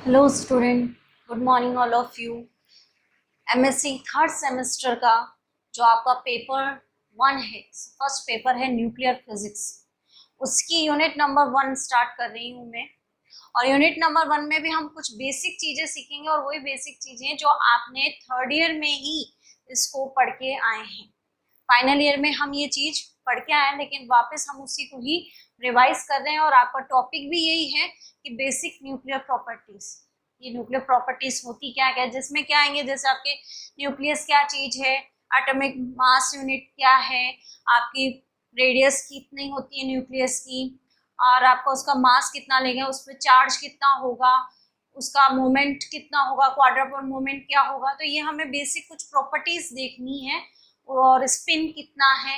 Hello student, good morning all of you. MSc third semester का जो आपका paper 1 है, फर्स्ट पेपर है न्यूक्लियर फिजिक्स, उसकी यूनिट नंबर 1 स्टार्ट कर रही हूँ मैं। और यूनिट नंबर 1 में भी हम कुछ बेसिक चीज़ें सीखेंगे और वही बेसिक चीज़ें जो आपने थर्ड ईयर में ही इसको पढ़ के आए हैं। फाइनल ईयर में हम ये चीज़ पढ़ के आए हैं, लेकिन वापस हम उसी को ही रिवाइज कर रहे हैं। और आपका टॉपिक भी यही है कि बेसिक न्यूक्लियर प्रॉपर्टीज। ये न्यूक्लियर प्रॉपर्टीज होती क्या क्या, जिसमें क्या आएंगे, जैसे आपके न्यूक्लियस क्या चीज है, एटॉमिक मास यूनिट क्या है, आपकी रेडियस कितनी होती है न्यूक्लियस की, और आपका उसका मास कितना लेगा, उस पर चार्ज कितना होगा, उसका मोमेंट कितना होगा, क्वाड्रापोल मोमेंट क्या होगा। तो ये हमें बेसिक कुछ प्रॉपर्टीज देखनी है। और स्पिन कितना है,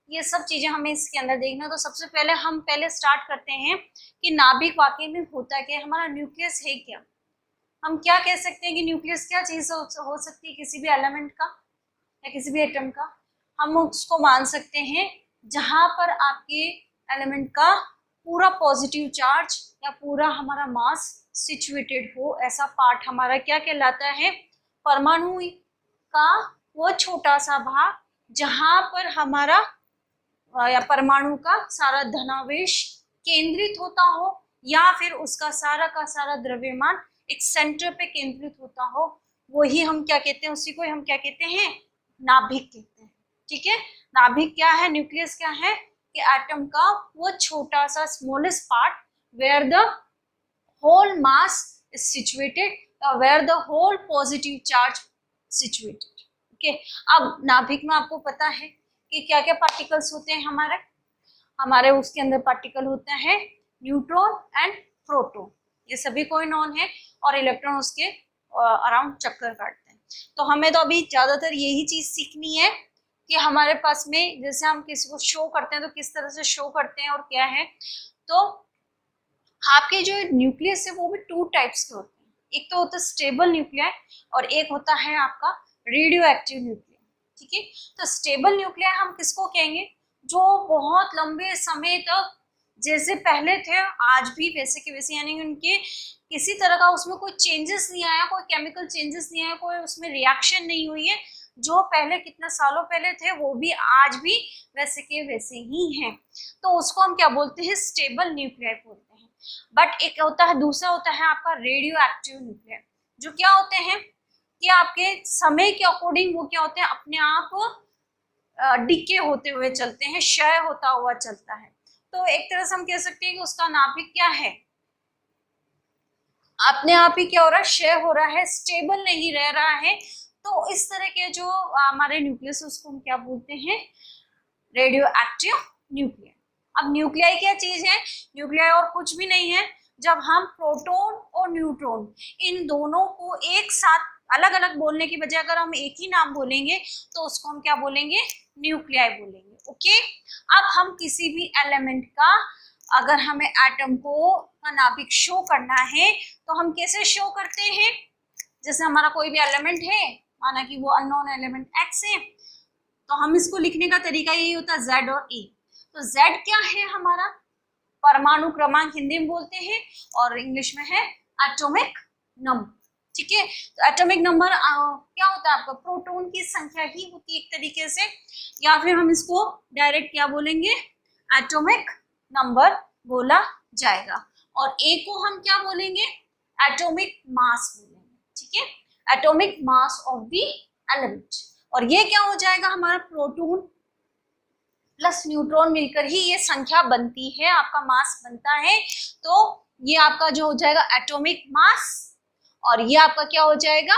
ये सब चीजें हमें इसके अंदर देखना है। तो सबसे पहले हम स्टार्ट करते हैं कि नाभिक वाकई में होता क्या है, हमारा न्यूक्लियस है क्या। हम क्या कह सकते हैं कि न्यूक्लियस क्या चीज हो सकती है, किसी भी एलिमेंट का या किसी भी एटम का। हम उसको मान सकते हैं जहां पर आपके एलिमेंट का पूरा पॉजिटिव चार्ज या पूरा हमारा मास सिचुएटेड हो। ऐसा पार्ट हमारा क्या कहलाता है, परमाणु का वो छोटा सा भाग जहां पर हमारा या परमाणु का सारा धनावेश केंद्रित होता हो, या फिर उसका सारा का सारा द्रव्यमान एक सेंटर पे केंद्रित होता हो, वही हम क्या कहते हैं, उसी को हम क्या कहते हैं, नाभिक कहते हैं। ठीक है, नाभिक क्या है, न्यूक्लियस क्या है कि एटम का वो छोटा सा smallest part where the whole mass is situated, where the whole positive charge situated. Okay, अब नाभिक में आपको पता है कि क्या क्या पार्टिकल्स होते हैं हमारे हमारे उसके अंदर पार्टिकल होते हैं न्यूट्रॉन एंड प्रोटॉन, ये सभी कोई नॉन है, और इलेक्ट्रॉन उसके अराउंड चक्कर काटते हैं। तो हमें तो अभी ज्यादातर यही चीज सीखनी है कि हमारे पास में जैसे हम किसी को शो करते हैं तो किस तरह से शो करते हैं और क्या है। तो आपके जो न्यूक्लियस है वो भी 2 टाइप्स के होते हैं, एक तो होता है स्टेबल न्यूक्लियाई और एक होता है आपका रेडियो एक्टिव न्यूक्लियाई। ठीक है, तो स्टेबल न्यूक्लियाई हम किसको कहेंगे, जो बहुत लंबे समय तक जैसे पहले थे आज भी वैसे के वैसे, यानी उनके किसी तरह का उसमें कोई चेंजेस नहीं आया, कोई केमिकल चेंजेस नहीं आया, कोई उसमें रिएक्शन नहीं हुई है, जो पहले कितने सालों पहले थे वो भी आज भी वैसे के वैसे ही हैं। तो उसको हम क्या बोलते हैं, स्टेबल न्यूक्लियाई बोलते हैं। बट एक होता है, दूसरा होता है आपका रेडियो एक्टिव न्यूक्लियाई, जो क्या होते हैं कि आपके समय के अकॉर्डिंग वो क्या होते हैं, अपने आप डिके होते हुए चलते हैं, क्षय होता हुआ चलता है। तो एक तरह से हम कह सकते हैं कि उसका नाभिक क्या है, अपने आप ही क्या हो रहा है, क्षय हो रहा है, स्टेबल नहीं रह रहा है। तो इस तरह के जो हमारे न्यूक्लियस है उसको हम क्या बोलते हैं, रेडियो एक्टिव न्यूक्लियाई। अब न्यूक्लियाई क्या चीज है, न्यूक्लियाई और कुछ भी नहीं है। जब हम प्रोटॉन और न्यूट्रॉन इन दोनों को एक साथ अलग अलग बोलने की बजाय अगर हम एक ही नाम बोलेंगे तो उसको हम क्या बोलेंगे, न्यूक्लियाई बोलेंगे। ओके, अब हम किसी भी एलिमेंट का अगर हमें एटम को का नाभिक शो करना है तो हम कैसे शो करते हैं, जैसे हमारा कोई भी एलिमेंट है, माना कि वो अननोन एलिमेंट एक्स है, तो हम इसको लिखने का तरीका यही होता है जेड और ए। तो जेड क्या है हमारा, परमाणु क्रमांक हिंदी में बोलते हैं, और इंग्लिश में है एटॉमिक नंबर। ठीक है, तो एटॉमिक नंबर क्या होता है आपका, प्रोटॉन की संख्या ही होती है एक तरीके से, या फिर हम इसको डायरेक्ट क्या बोलेंगे, एटॉमिक नंबर बोला जाएगा। और ए को हम क्या बोलेंगे, एटॉमिक मास बोलेंगे। ठीक है, atomic mass of the element. और ये क्या हो जाएगा, हमारा प्रोटॉन प्लस न्यूट्रॉन मिलकर ही ये संख्या बनती है, आपका मास बनता है। तो ये आपका जो हो जाएगा एटॉमिक मास, और ये आपका क्या हो जाएगा,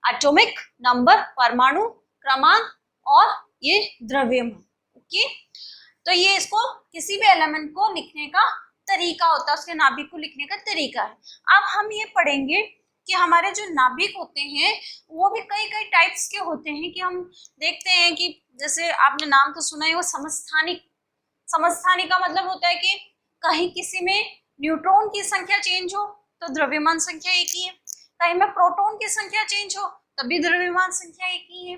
एटॉमिक नंबर, परमाणु क्रमांक, और ये द्रव्यमान। ओके, तो ये इसको किसी भी एलिमेंट को लिखने का तरीका होता है, उसके नाभिक को लिखने का तरीका है। अब हम ये पढ़ेंगे कि हमारे जो नाभिक होते हैं वो भी कई कई टाइप्स के होते हैं, कि हम देखते हैं कि जैसे आपने नाम तो सुना है वो समस्थानिक। समस्थानिक का मतलब होता है कि कहीं किसी में न्यूट्रॉन की संख्या चेंज हो तो द्रव्यमान संख्या एक ही है, कहीं में प्रोटॉन की संख्या चेंज हो तभी द्रव्यमान संख्या एक ही है,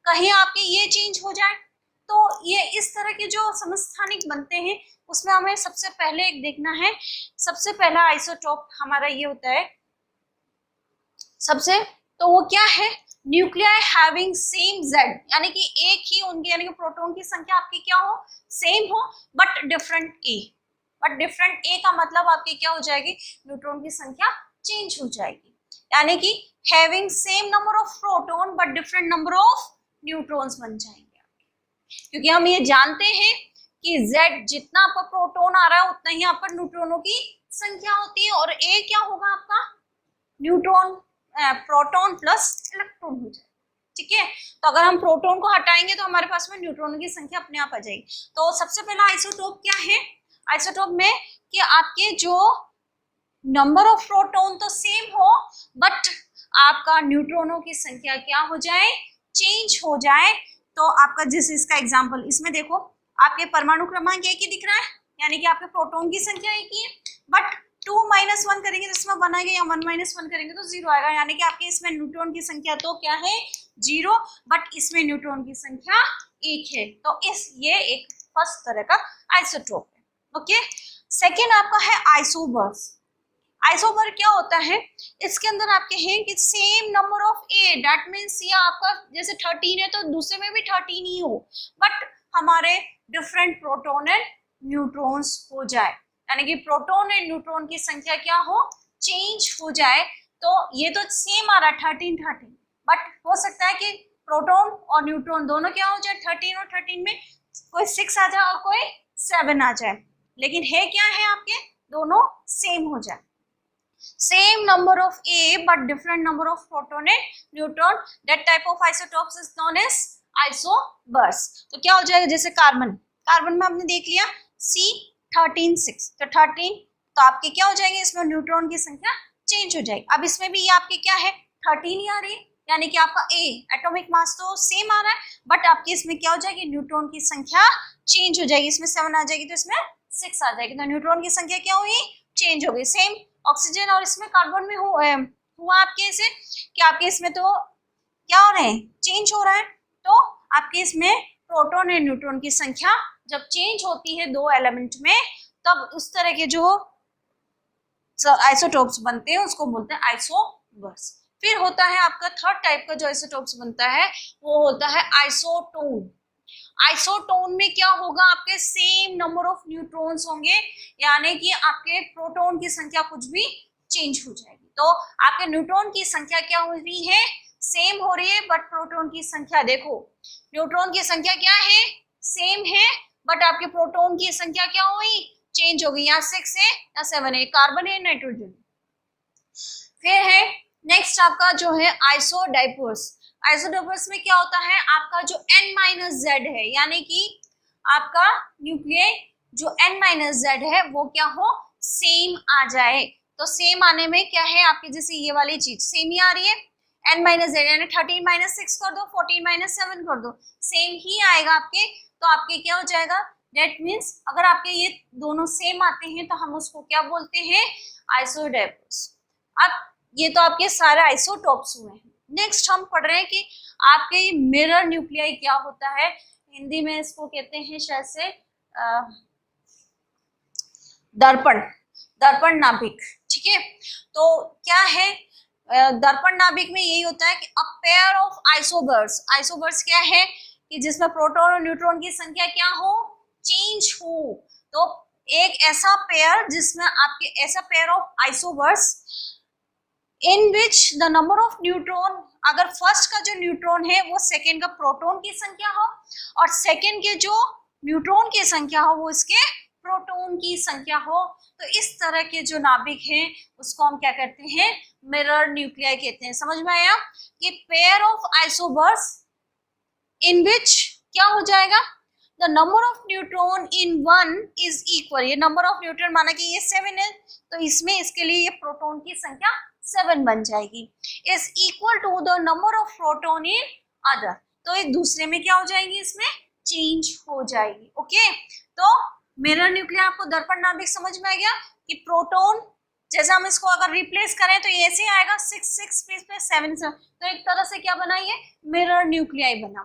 कहीं आपके ये चेंज हो जाए। तो ये इस तरह के जो समस्थानिक बनते हैं उसमें हमें सबसे पहले एक देखना है, सबसे पहला आइसोटोप हमारा ये होता है सबसे, तो वो क्या है, न्यूक्लियाई हैविंग सेम जेड, यानी कि एक ही उनके, यानी कि प्रोटॉन की संख्या आपकी क्या हो, सेम हो, but different A. But different A का मतलब आपकी क्या हो जाएगी, न्यूट्रॉन की संख्या चेंज हो जाएगी, यानी कि having same number of proton but different number of neutrons बन जाएंगे, क्योंकि हम ये जानते हैं कि Z जितना आपका प्रोटॉन आ रहा है उतना ही आपका न्यूट्रॉनों की संख्या होती है, और A क्या होगा आपका, न्यूट्रॉन, प्रोटॉन प्लस इलेक्ट्रॉन हो जाए, ठीक है। तो अगर हम प्रोटॉन को हटाएंगे तो हमारे पास में न्यूट्रॉन की संख्या अपने आप आ जाएगी। तो सबसे पहला आइसोटोप क्या है, आइसोटोप में कि आपके जो नंबर ऑफ प्रोटॉन तो सेम हो, बट आपका न्यूट्रॉनों की संख्या क्या हो जाए, चेंज हो जाए। तो आपका जिस इसका एग्जांपल, इसमें देखो आपके परमाणु क्रमांक एक ही दिख रहा है, यानी कि आपके प्रोटॉन की संख्या एक ही है, बट 2 - 1 करेंगे तो इसमें 1 आएगा, या 1 - 1 करेंगे तो 0 आएगा, यानी कि आपके इसमें न्यूट्रॉन की संख्या तो क्या है, 0, बट इसमें न्यूट्रॉन की संख्या 1 है। तो इस ये एक फर्स्ट तरह का आइसोटोप है, ओके। सेकेंड आपका है आइसोबर्स। आइसोबर क्या होता है, इसके अंदर आपके हैं कि same number of A, that means ये आपका जैसे 13 है तो दूसरे में भी 13 ही हो, बट हमारे डिफरेंट प्रोटॉन एंड न्यूट्रॉन्स हो जाए, यानी कि प्रोटॉन एंड न्यूट्रॉन की संख्या क्या हो, चेंज हो जाए। तो ये तो सेम आ रहा है 13, बट हो सकता है कि प्रोटॉन और न्यूट्रॉन दोनों क्या हो जाए, 13 और 13 में कोई 6 आ जाए और कोई 7 आ जाए, लेकिन है क्या है आपके दोनों सेम हो जाए, same number of A but different number of proton and neutron, that type of isotopes is known as isoburs। तो क्या हो जाएगा, जैसे कार्बन, कार्बन में आपने देख लिया C13 6, तो 13, तो आपके क्या हो जाएंगे, इसमें न्यूट्रॉन की संख्या चेंज हो जाएगी। अब इसमें भी ये आपके क्या है, 13 ही आ रही है, यानी कि आपका A एटॉमिक मास तो सेम आ रहा है, बट आपकी इसमें क्या हो जाएगी, न्यूट्रॉन की संख्या चेंज हो जाएगी, इसमें 7 आ जाएगी तो इसमें 6 आ जाएगी, तो न्यूट्रॉन की संख्या क्या हुई, चेंज हो गई। सेम ऑक्सीजन और इसमें कार्बन में हुआ आपके इसे कि आपके इसमें तो क्या हो रहे हैं, चेंज हो रहा है, तो आपके इसमें प्रोटॉन और न्यूट्रॉन की संख्या जब चेंज होती है दो एलिमेंट में, तब उस तरह के जो आइसोटोप्स बनते हैं उसको बोलते हैं आइसोबर्स। फिर होता है आपका थर्ड टाइप का जो आइसोटोप्स बनता है वो होता है आइसोटोन। आइसोटोन में क्या होगा, आपके सेम नंबर ऑफ न्यूट्रॉन्स होंगे, यानी कि आपके प्रोटॉन की संख्या कुछ भी चेंज हो जाएगी। तो आपके न्यूट्रॉन की संख्या क्या हो रही है, सेम हो रही है, बट प्रोटॉन की संख्या देखो, न्यूट्रॉन की संख्या क्या है, सेम है, बट आपके प्रोटॉन की संख्या क्या हुई, चेंज हो गई, यहाँ 6 है या 7 है, कार्बन है नाइट्रोजन। फिर है नेक्स्ट आपका जो है आइसोडाइपर्स। आइसोडोपर्स में क्या होता है, आपका जो N-Z है, यानी कि आपका न्यूक्लियर जो N-Z है वो क्या हो, सेम आ जाए। तो सेम आने में क्या है आपकी, जैसे ये वाली चीज सेम ही आ रही है, N-Z यानी 13 - 6 कर दो, 14 - 7 कर दो, सेम ही आएगा आपके। तो आपके क्या हो जाएगा, दैट मीन्स अगर आपके ये दोनों सेम आते हैं तो हम उसको क्या बोलते हैं, आइसोडाइपर्स। अब ये तो आपके सारे आइसोटोप्स हुए हैं। नेक्स्ट हम पढ़ रहे हैं कि आपके ये मिरर न्यूक्लियाई क्या होता है, हिंदी में इसको कहते हैं शायद से दर्पण, दर्पण नाभिक, ठीक है। तो क्या है, दर्पण नाभिक में यही होता है कि अ पेयर ऑफ आइसोबर्स, आइसोबर्स क्या है कि जिसमें प्रोटॉन और न्यूट्रॉन की संख्या क्या हो, चेंज हो। तो एक ऐसा पेयर जिसमें आपके ऐसा pair of isobars in which the number of neutron, अगर फर्स्ट का जो न्यूट्रॉन है वो सेकेंड का प्रोटॉन की संख्या हो, और सेकेंड के जो न्यूट्रॉन की संख्या हो वो इसके प्रोटॉन की संख्या हो। तो इस तरह के जो नाभिक हैं उसको हम क्या कहते हैं, मिरर न्यूक्लियाई कहते हैं। समझ में आया कि पेयर ऑफ आइसोबर्स इन विच क्या हो जाएगा, the number of neutron in one is equal, ये नंबर ऑफ न्यूट्रॉन माना कि ये 7 है, तो इसमें इसके लिए ये प्रोटॉन की संख्या 7 बन जाएगी, is equal to the number of proton in other. तो ये दूसरे में क्या हो जाएगी, इसमें चेंज हो जाएगी, ओके। तो मिरर न्यूक्लियर आपको दर्पण नाभिक समझ में आ गया कि प्रोटॉन जैसे हम इसको अगर रिप्लेस करें तो ये ऐसे आएगा 6 पे 7 7, तो एक तरह से क्या बना, ये मिरर न्यूक्लियाई बना।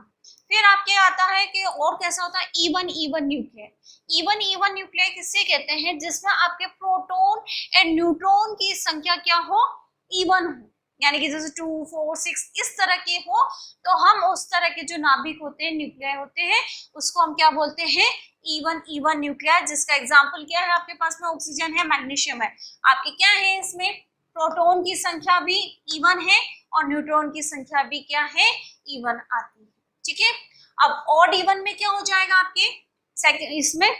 फिर आपके आता है कि और कैसा होता है, इवन न्यूक्लियर। इवन न्यूक्लियर किससे कहते हैं, जिसमें आपके प्रोटॉन एंड न्यूट्रॉन की संख्या क्या हो, इवन हो, यानी कि जैसे 2, 4, 6 इस तरह के हो, तो हम उस तरह के जो नाभिक होते हैं, न्यूक्लियाई होते हैं, उसको हम क्या बोलते हैं, इवन न्यूक्लियाई। जिसका एग्जाम्पल क्या है आपके पास में, ऑक्सीजन है, मैग्नीशियम है। आपके क्या है इसमें, प्रोटॉन की संख्या भी इवन है और न्यूट्रॉन की संख्या भी क्या है, इवन आती है। ठीक है, अब ऑड इवन में क्या हो जाएगा आपके सेकंड, इसमें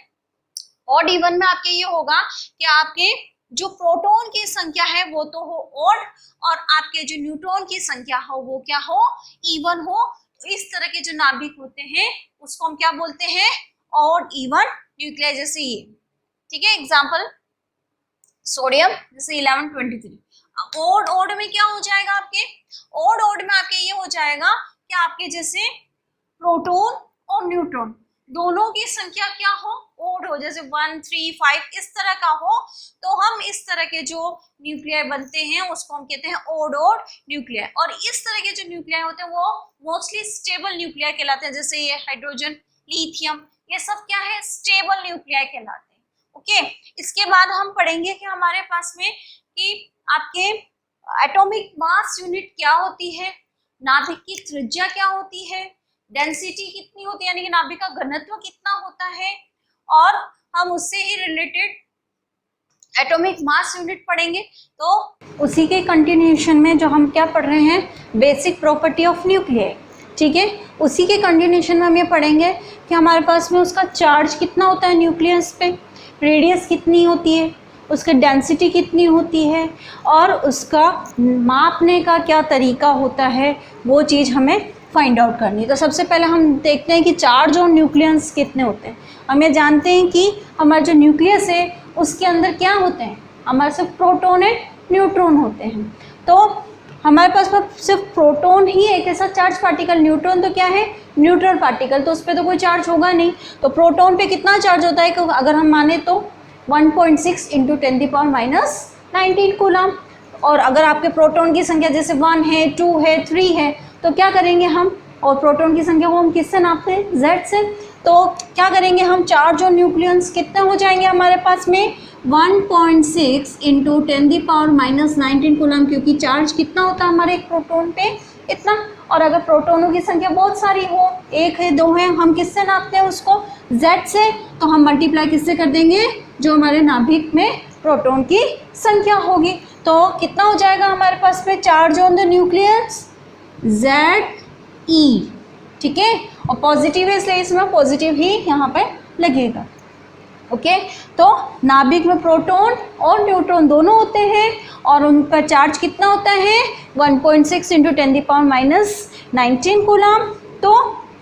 ऑड इवन में आपके ये होगा कि आपके जो प्रोटॉन की संख्या है वो तो हो ऑड, और आपके जो न्यूट्रॉन की संख्या हो वो क्या हो, इवन हो। तो इस तरह के जो नाभिक होते हैं उसको हम क्या बोलते हैं, ऑड इवन न्यूक्लियाई। जैसे ये, ठीक है, एग्जांपल सोडियम जैसे 1123। ऑड में क्या हो जाएगा आपके, ऑड में आपके ये हो जाएगा कि आपके जैसे प्रोटॉन और न्यूट्रॉन दोनों की संख्या क्या हो, ऑड हो, जैसे 1, 3, 5 इस तरह का हो, तो हम इस तरह के जो न्यूक्लियाई बनते हैं उसको हम कहते हैं ऑड न्यूक्लियाई। और इस तरह के जो न्यूक्लियाई होते हैं वो मोस्टली स्टेबल न्यूक्लियाई कहलाते हैं। जैसे ये हाइड्रोजन, लिथियम, ये सब क्या है, स्टेबल न्यूक्लियाई कहलाते हैं। ओके, इसके बाद हम पढ़ेंगे कि हमारे पास में कि आपके एटॉमिक मास यूनिट क्या होती है, नाभिक की त्रिज्या क्या होती है, डेंसिटी कितनी होती है, यानी कि नाभिक का घनत्व कितना होता है, और हम उससे ही रिलेटेड एटॉमिक मास यूनिट पढ़ेंगे। तो उसी के कंटिन्यूएशन में जो हम क्या पढ़ रहे हैं, बेसिक प्रॉपर्टी ऑफ न्यूक्लियाई। ठीक है, उसी के कंटिन्यूएशन में हम ये पढ़ेंगे कि हमारे पास में उसका चार्ज कितना होता है न्यूक्लियस पे, रेडियस कितनी होती है, उसकी डेंसिटी कितनी होती है, और उसका मापने का क्या तरीका होता है, वो चीज़ हमें फाइंड आउट करनी। तो सबसे पहले हम देखते हैं कि चार्ज और न्यूक्लियस कितने होते हैं। हम ये जानते हैं कि हमारा जो न्यूक्लियस है उसके अंदर क्या होते हैं, हमारे सिर्फ प्रोटॉन है, न्यूट्रॉन होते हैं। तो हमारे पास सिर्फ प्रोटॉन ही एक ऐसा चार्ज पार्टिकल, न्यूट्रॉन तो क्या है, न्यूट्रल पार्टिकल, तो उस पर तो कोई चार्ज होगा नहीं। तो प्रोटॉन पे कितना चार्ज होता है, अगर हम माने तो 1.6 × 10⁻⁹ कूलम। और अगर आपके प्रोटॉन की संख्या जैसे 1 है, 2 है, 3 है, तो क्या करेंगे हम, और प्रोटॉन की संख्या को हम किससे नापते हैं, Z से। तो क्या करेंगे हम, चार्ज और न्यूक्लियस कितने हो जाएंगे हमारे पास में, 1.6 × 10⁻⁹ कूलम, क्योंकि चार्ज कितना होता है हमारे एक प्रोटॉन पे, इतना। और अगर प्रोटॉनों की संख्या बहुत सारी हो, 1 है, 2 है, हम किससे नापते हैं उसको, Z से। तो हम मल्टीप्लाई किससे कर देंगे, जो हमारे नाभिक में प्रोटॉन की संख्या होगी। तो कितना हो जाएगा हमारे पास में charge on the nucleus, ZE। ठीक है, और पॉजिटिव है इसलिए इसमें पॉजिटिव ही यहाँ पे लगेगा। ओके, तो नाभिक में प्रोटॉन और न्यूट्रॉन दोनों होते हैं, और उनका चार्ज कितना होता है, 1.6 × 10⁻⁹ कूलम। तो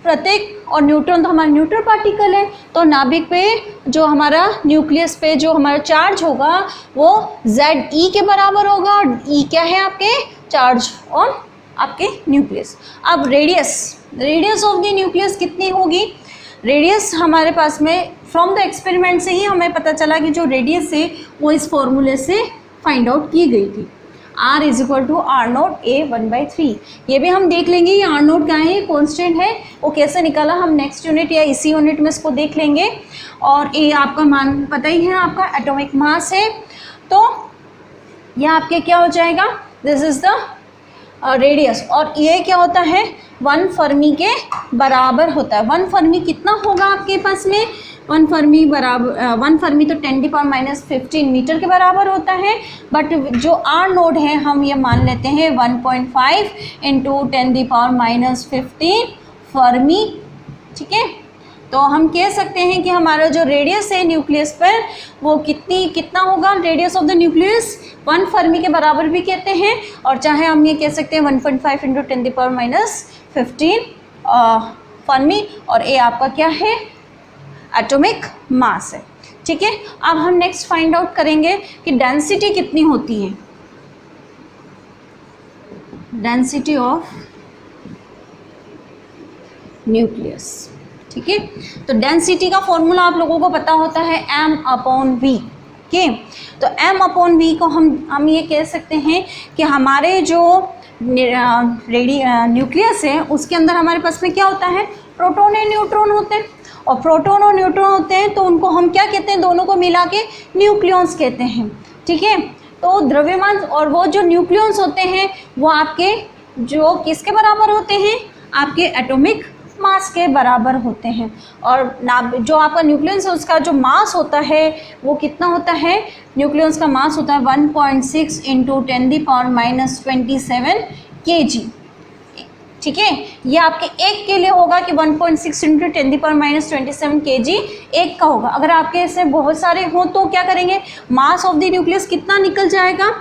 प्रत्येक, और न्यूट्रॉन तो हमारा न्यूट्रल पार्टिकल है, तो नाभिक पे जो हमारा न्यूक्लियस पे जो हमारा चार्ज होगा वो ZE के बराबर होगा, और E क्या है आपके, चार्ज ऑन आपके न्यूक्लियस। अब रेडियस ऑफ द न्यूक्लियस कितनी होगी, रेडियस हमारे पास में फ्रॉम द एक्सपेरिमेंट से ही हमें पता चला कि जो रेडियस है वो इस फॉर्मूले से फाइंड आउट की गई थी, R = R0A1/3। ये भी हम देख लेंगे ये R0 क्या है, कॉन्स्टेंट है, वो कैसे निकाला हम नेक्स्ट यूनिट या इसी यूनिट में इसको देख लेंगे। और ये आपका मान पता ही है, आपका एटॉमिक मास है। तो ये आपके क्या हो जाएगा, दिस इज द रेडियस, और ये क्या होता है, 1 फर्मी के बराबर होता है। 1 फर्मी कितना होगा आपके पास में, 1 फर्मी तो 10⁻⁻15 मीटर के बराबर होता है। बट जो R0 है हम ये मान लेते हैं 1.5 × 10⁻⁻15 फर्मी। ठीक है, तो हम कह सकते हैं कि हमारा जो रेडियस है न्यूक्लियस पर वो कितना होगा, radius of the nucleus 1 Fermi के बराबर भी कहते हैं, और चाहे हम ये कह सकते हैं 1.5 × 10⁻⁻15 फर्मी, और ये आपका क्या है, एटॉमिक मास है। ठीक है, अब हम नेक्स्ट फाइंड आउट करेंगे कि डेंसिटी कितनी होती है, डेंसिटी ऑफ न्यूक्लियस। ठीक है, तो डेंसिटी का फॉर्मूला आप लोगों को पता होता है m/v। के तो m/v को हम ये कह सकते हैं कि हमारे जो न्यूक्लियस है उसके अंदर हमारे पास में क्या होता है, प्रोटॉन और न्यूट्रॉन होते हैं, और प्रोटॉन और न्यूट्रॉन होते हैं तो उनको हम क्या कहते हैं, दोनों को मिला के न्यूक्लियॉन्स कहते हैं। ठीक है, तो द्रव्यमान और वो जो न्यूक्लियॉन्स होते हैं वो आपके जो किसके बराबर होते हैं, आपके एटॉमिक मास के बराबर होते हैं। और जो आपका न्यूक्लियस है उसका जो मास होता है वो कितना होता है, न्यूक्लियस का मास होता है 1.6 इंटू 10⁻⁻27 kg। ठीक है, ये आपके एक के लिए होगा कि 1.6 इंटू 10⁻⁻27 kg एक का होगा। अगर आपके ऐसे बहुत सारे हों तो क्या करेंगे, मास ऑफ द न्यूक्लियस कितना निकल जाएगा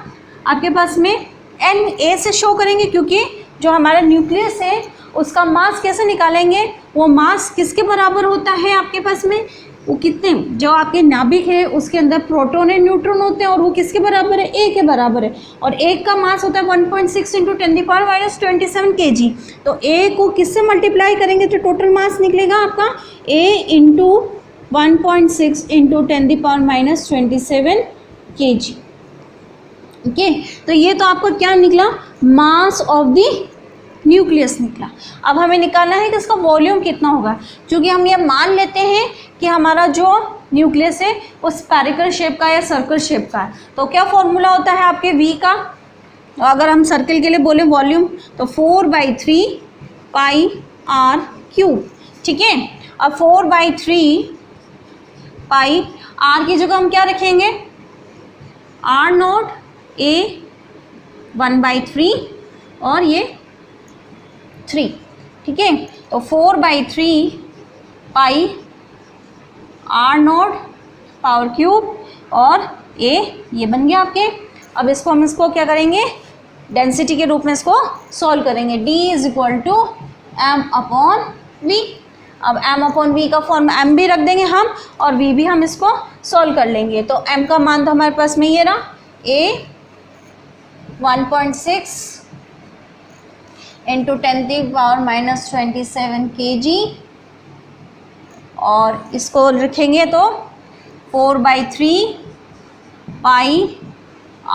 आपके पास में, Na से शो करेंगे, क्योंकि जो हमारा न्यूक्लियस है उसका मास कैसे निकालेंगे, वो मास किसके बराबर होता है आपके पास में, वो कितने, जो आपके नाभिक है उसके अंदर प्रोटॉन एंड न्यूट्रॉन होते हैं और वो किसके बराबर है, ए के बराबर है। और एक का मास होता है 1.6 इंटू 10⁻⁻27 kg। तो ए को किससे मल्टीप्लाई करेंगे तो टोटल मास निकलेगा आपका ए इंटू 1.6 इंटू 10⁻⁻27 kg। ओके, तो ये तो आपका क्या निकला, मास ऑफ द न्यूक्लियस निकला। अब हमें निकालना है कि इसका वॉल्यूम कितना होगा, क्योंकि हम ये मान लेते हैं कि हमारा जो न्यूक्लियस है वो स्फेरिकल शेप का या सर्कल शेप का है। तो क्या फॉर्मूला होता है आपके V का, तो अगर हम सर्कल के लिए बोले वॉल्यूम तो 4/3 पाई r क्यूब। ठीक है, अब 4/3 पाई r की जगह हम क्या रखेंगे, r0 a 1/3 और ये 3। ठीक है, तो 4/3 पाई r0 पावर क्यूब और a ये बन गया आपके। अब इसको हम क्या करेंगे, डेंसिटी के रूप में इसको सॉल्व करेंगे। d is equal to m/v। अब m/v का फॉर्म m भी रख देंगे हम और v भी हम इसको सॉल्व कर लेंगे। तो m का मान तो हमारे पास में ये रहा, a 1.6 इंटू 10⁻⁻27 kg और इसको रखेंगे तो 4/3 पाई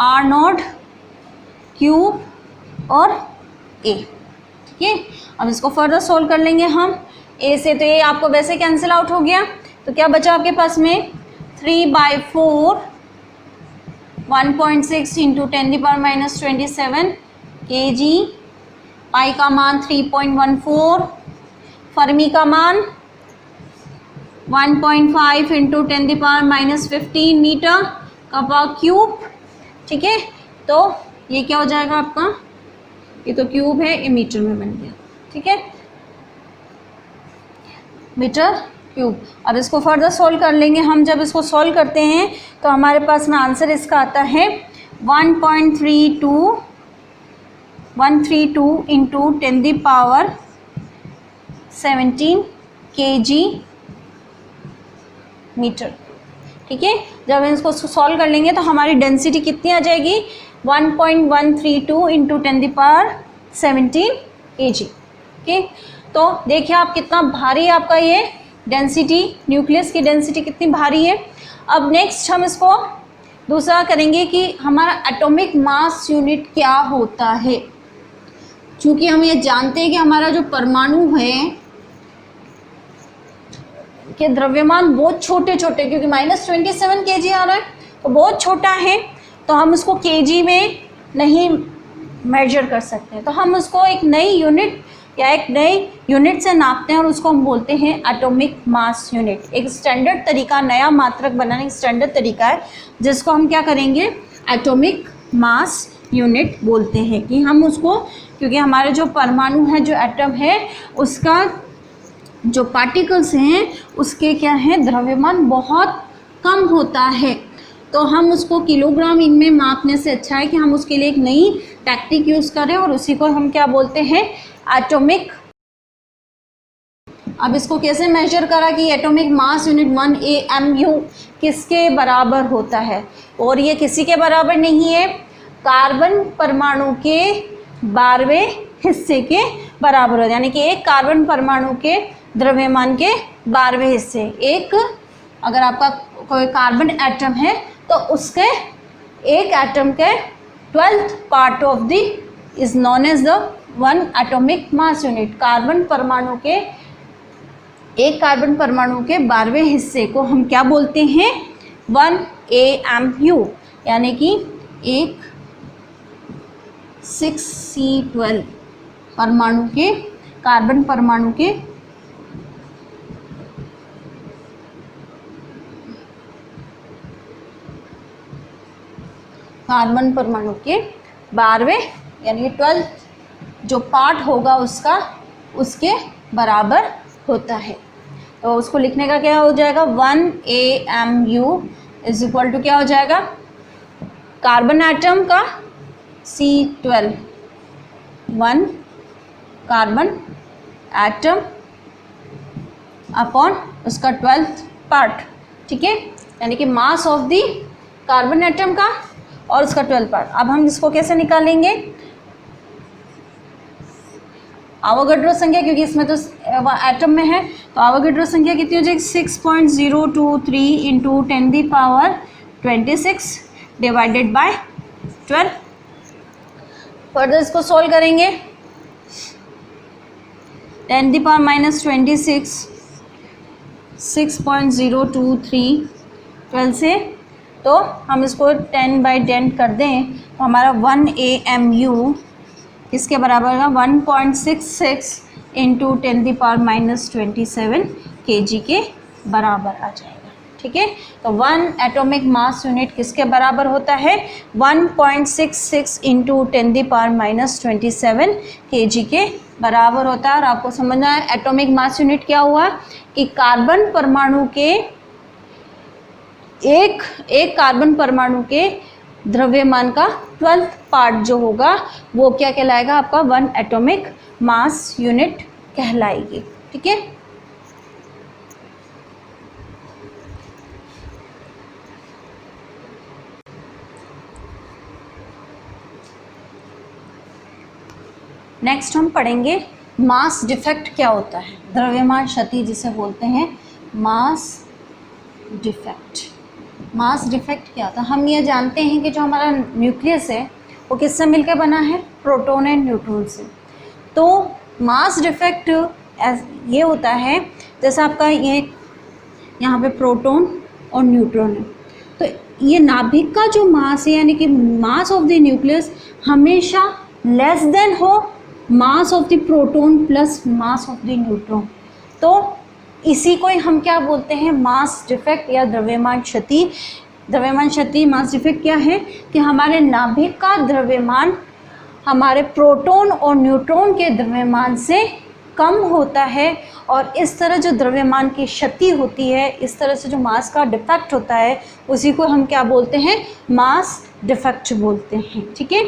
r0 क्यूब और a। ठीक है, अब इसको फर्दर सोल्व कर लेंगे हम। a से तो ये आपको वैसे कैंसिल आउट हो गया, तो क्या बचा आपके पास में 3/4 1.6 इंटू 10⁻⁻27 kg, पाई का मान 3.14, फर्मी का मान 1.5 इंटू 10⁻⁻15 मीटर का पावर क्यूब। ठीक है, तो ये क्या हो जाएगा आपका, ये तो क्यूब है, ये मीटर में बन गया। ठीक है, मीटर क्यूब। अब इसको फर्दर सोल्व कर लेंगे हम। जब इसको सोल्व करते हैं तो हमारे पास में आंसर इसका आता है 132 इंटू 10⁻17 kg मीटर। ठीक है, जब हम इसको सॉल्व कर लेंगे तो हमारी डेंसिटी कितनी आ जाएगी, 1.132 इंटू 10⁻17 kg। ओके, तो देखिए आप कितना भारी है आपका ये डेंसिटी, न्यूक्लियस की डेंसिटी कितनी भारी है। अब नेक्स्ट हम इसको दूसरा करेंगे कि हमारा एटॉमिक मास यूनिट क्या होता है। क्योंकि हम ये जानते हैं कि हमारा जो परमाणु है के द्रव्यमान बहुत छोटे छोटे, क्योंकि -27 kg आ रहा है तो बहुत छोटा है, तो हम उसको kg में नहीं मेजर कर सकते। तो हम उसको एक नई यूनिट या एक नई यूनिट से नापते हैं और उसको हम बोलते हैं एटॉमिक मास यूनिट। एक स्टैंडर्ड तरीका, नया मात्रक बनाने का स्टैंडर्ड तरीका है जिसको हम क्या करेंगे, एटॉमिक मास यूनिट बोलते हैं। कि हम उसको, क्योंकि हमारे जो परमाणु है, जो एटम है, उसका जो पार्टिकल्स हैं उसके क्या है, द्रव्यमान बहुत कम होता है, तो हम उसको किलोग्राम इनमें मापने से अच्छा है कि हम उसके लिए एक नई टैक्टिक यूज़ करें और उसी को हम क्या बोलते हैं, एटॉमिक। अब इसको कैसे मेजर करा कि एटॉमिक मास यूनिट 1 AMU किसके बराबर होता है, और ये किसी के बराबर नहीं है, कार्बन परमाणु के 12वें हिस्से के बराबर है। यानी कि एक कार्बन परमाणु के द्रव्यमान के 12वें हिस्से। एक अगर आपका कोई कार्बन एटम है तो उसके एक एटम के 12th part of the is known as the 1 atomic mass unit. Carbon परमाणु के एक कार्बन परमाणु के 12वें हिस्से को हम क्या बोलते हैं, 1 AMU। यानी कि एक 6C12 परमाणु के, कार्बन परमाणु के कार्बन परमाणु के 12वें यानी 12th जो पार्ट होगा उसका, उसके बराबर होता है। तो उसको लिखने का क्या हो जाएगा, 1AMU इज इक्वल टू क्या हो जाएगा, कार्बन एटम का C12, 1 कार्बन एटम अपॉन उसका 12th पार्ट, ठीक है, यानी कि मास ऑफ द कार्बन एटम का और उसका 12th पार्ट। अब हम इसको कैसे निकालेंगे, आवोगाड्रो संख्या, क्योंकि इसमें तो एटम में है, तो आवोगाड्रो संख्या कितनी हो जाएगी, 6.023 इंटू 10⁻26 डिवाइडेड बाय 12। फर्दर इसको सॉल्व करेंगे, 10⁻26 6.023 12 से, तो हम इसको 10/10 कर दें तो हमारा 1AMU किसके बराबर होगा, 1.66 इंटू 10⁻27 kg के बराबर आ जाएगा, ठीक है। तो 1 एटॉमिक मास यूनिट किसके बराबर होता है, 1.66 इंटू 10⁻27 kg के बराबर होता है। और आपको समझना है एटॉमिक मास यूनिट क्या हुआ कि कार्बन परमाणु के एक कार्बन परमाणु के द्रव्यमान का 12th पार्ट जो होगा वो क्या कहलाएगा, आपका 1 एटॉमिक मास यूनिट कहलाएगी, ठीक है। नेक्स्ट हम पढ़ेंगे मास डिफेक्ट क्या होता है, द्रव्यमान क्षति जिसे बोलते हैं मास डिफेक्ट। मास डिफेक्ट क्या था, हम ये जानते हैं कि जो हमारा न्यूक्लियस है वो किससे मिलकर बना है, प्रोटॉन एंड न्यूट्रॉन से। तो मास डिफेक्ट ये होता है जैसे आपका ये यहाँ पे प्रोटॉन और न्यूट्रॉन है, तो ये नाभिक का जो मास है यानी कि मास ऑफ द न्यूक्लियस हमेशा लेस देन हो मास of the proton plus mass of the neutron. तो इसी को ही हम क्या बोलते हैं, मास डिफेक्ट या द्रव्यमान क्षति। द्रव्यमान क्षति मास डिफेक्ट क्या है कि हमारे नाभिक का द्रव्यमान हमारे प्रोटॉन और न्यूट्रॉन के द्रव्यमान से कम होता है, और इस तरह जो द्रव्यमान की क्षति होती है, इस तरह से जो मास का डिफेक्ट होता है, उसी को हम क्या बोलते हैं, मास डिफेक्ट बोलते हैं, ठीक है।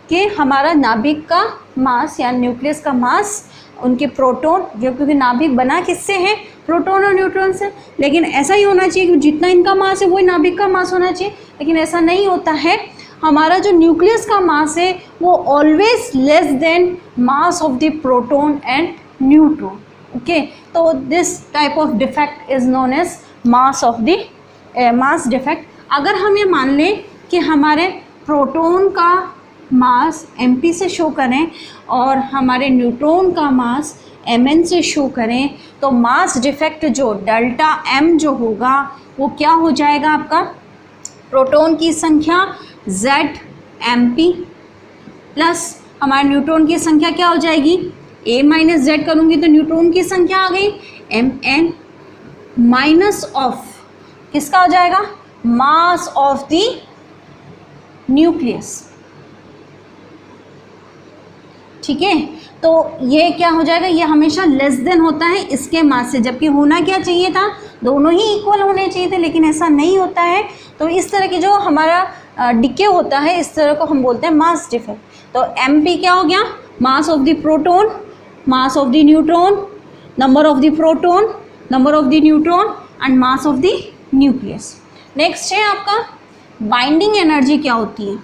कि हमारा नाभिक का मास या न्यूक्लियस का मास, उनके प्रोटॉन, क्योंकि नाभिक बना किससे है, प्रोटॉन और न्यूट्रॉन से, लेकिन ऐसा ही होना चाहिए कि जितना इनका मास है वही नाभिक का मास होना चाहिए, लेकिन ऐसा नहीं होता है। हमारा जो न्यूक्लियस का मास है वो always less than mass of the proton and neutron, okay. तो this type of defect is known as mass of the mass defect. अगर हम ये मान लें कि हमारे प्रोटॉन का मास mp से शो करें और हमारे न्यूट्रॉन का मास mn से शो करें, तो मास डिफेक्ट जो डेल्टा m जो होगा वो क्या हो जाएगा, आपका प्रोटॉन की संख्या ZMP प्लस हमारे न्यूट्रॉन की संख्या क्या हो जाएगी, a माइनस Z करूँगी तो न्यूट्रॉन की संख्या आ गई Mn माइनस ऑफ किसका हो जाएगा, मास ऑफ द न्यूक्लियस, ठीक है। तो ये क्या हो जाएगा, ये हमेशा लेस देन होता है इसके मास से, जबकि होना क्या चाहिए था, दोनों ही इक्वल होने चाहिए थे, लेकिन ऐसा नहीं होता है। तो इस तरह की जो हमारा डिके होता है, इस तरह को हम बोलते हैं मास डिफेक्ट। तो mp क्या हो गया, मास of the proton, mass of the neutron, number of the proton, number of the neutron and mass of the nucleus. Next है आपका बाइंडिंग एनर्जी क्या होती है।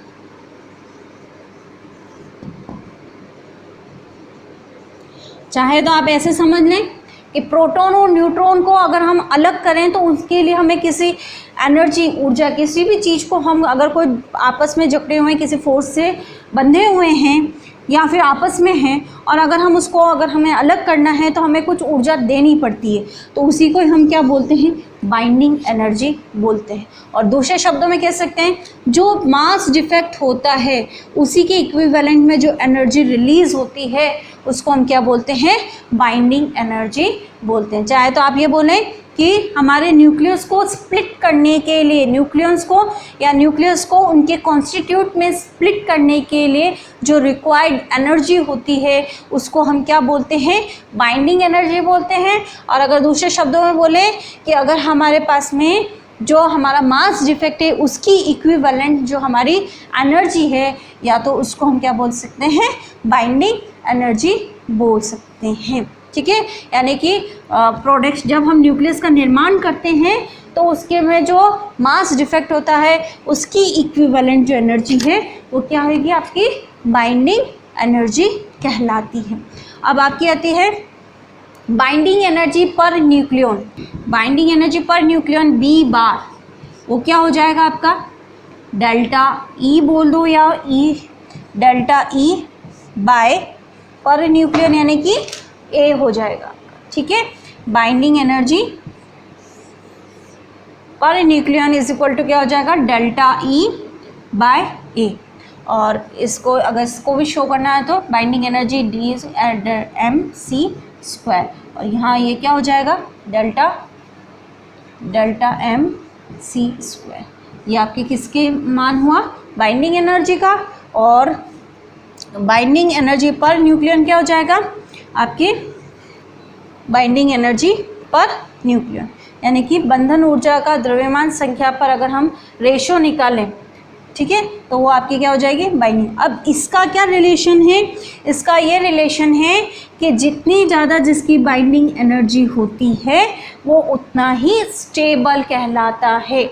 चाहे तो आप ऐसे समझ लें कि प्रोटॉन और न्यूट्रॉन को अगर हम अलग करें तो उसके लिए हमें किसी एनर्जी, ऊर्जा, किसी भी चीज़ को हम अगर कोई आपस में जकड़े हुए हैं, किसी फोर्स से बंधे हुए हैं, या फिर आपस में हैं, और अगर हमें अलग करना है तो हमें कुछ ऊर्जा देनी पड़ती है, तो उसी को हम क्या बोलते हैं, बाइंडिंग एनर्जी बोलते हैं। और दूसरे शब्दों में कह सकते हैं जो मास डिफेक्ट होता है उसी के इक्विवेलेंट में जो एनर्जी रिलीज होती है उसको हम क्या बोलते हैं, बाइंडिंग एनर्जी बोलते हैं। चाहे तो आप ये बोलें कि हमारे न्यूक्लियस को स्प्लिट करने के लिए, न्यूक्लियस को उनके कॉन्स्टिट्यूट में स्प्लिट करने के लिए जो रिक्वायर्ड एनर्जी होती है उसको हम क्या बोलते हैं, बाइंडिंग एनर्जी बोलते हैं। और अगर दूसरे शब्दों में बोले कि अगर हमारे पास में जो हमारा मास डिफेक्ट है उसकी इक्विवेलेंट जो हमारी एनर्जी है, या तो उसको हम क्या बोल सकते हैं, बाइंडिंग एनर्जी बोल सकते हैं। ठीक है, यानी कि प्रोडक्ट्स जब हम न्यूक्लियस का निर्माण करते हैं तो उसके में जो मास डिफेक्ट होता है उसकी इक्विवेलेंट जो एनर्जी है वो क्या होगी, आपकी बाइंडिंग एनर्जी कहलाती है। अब आपकी आती है binding energy per nucleon. Binding energy per nucleon B bar, वो क्या हो जाएगा आपका, डेल्टा ई बोल दो या E, delta E by per nucleon यानी कि ए हो जाएगा। ठीक है, binding energy per nucleon is equal to क्या हो जाएगा, डेल्टा ई बाय ए। और इसको अगर इसको भी शो करना है तो binding energy D M C square, और यहाँ ये क्या हो जाएगा, डेल्टा एम सी स्क्वायर। ये आपके किसके मान हुआ, बाइंडिंग एनर्जी का। और बाइंडिंग एनर्जी पर न्यूक्लियन क्या हो जाएगा, आपकी बाइंडिंग एनर्जी पर न्यूक्लियन, यानी कि बंधन ऊर्जा का द्रव्यमान संख्या पर अगर हम रेशो निकालें, ठीक है, तो वो आपकी क्या हो जाएगी, बाइंडिंग। अब इसका क्या रिलेशन है, इसका ये रिलेशन है कि जितनी ज़्यादा जिसकी बाइंडिंग एनर्जी होती है वो उतना ही स्टेबल कहलाता है।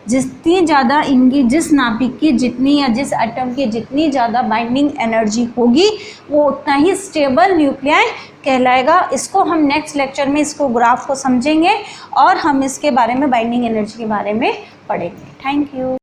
जितनी ज़्यादा इनकी, जिस नाभिक की जितनी या जिस एटम की जितनी ज़्यादा बाइंडिंग एनर्जी होगी वो उतना ही स्टेबल न्यूक्लियाई कहलाएगा। इसको हम नेक्स्ट लेक्चर में इसको ग्राफ को समझेंगे और हम इसके बारे में, बाइंडिंग एनर्जी के बारे में पढ़ेंगे। Thank you.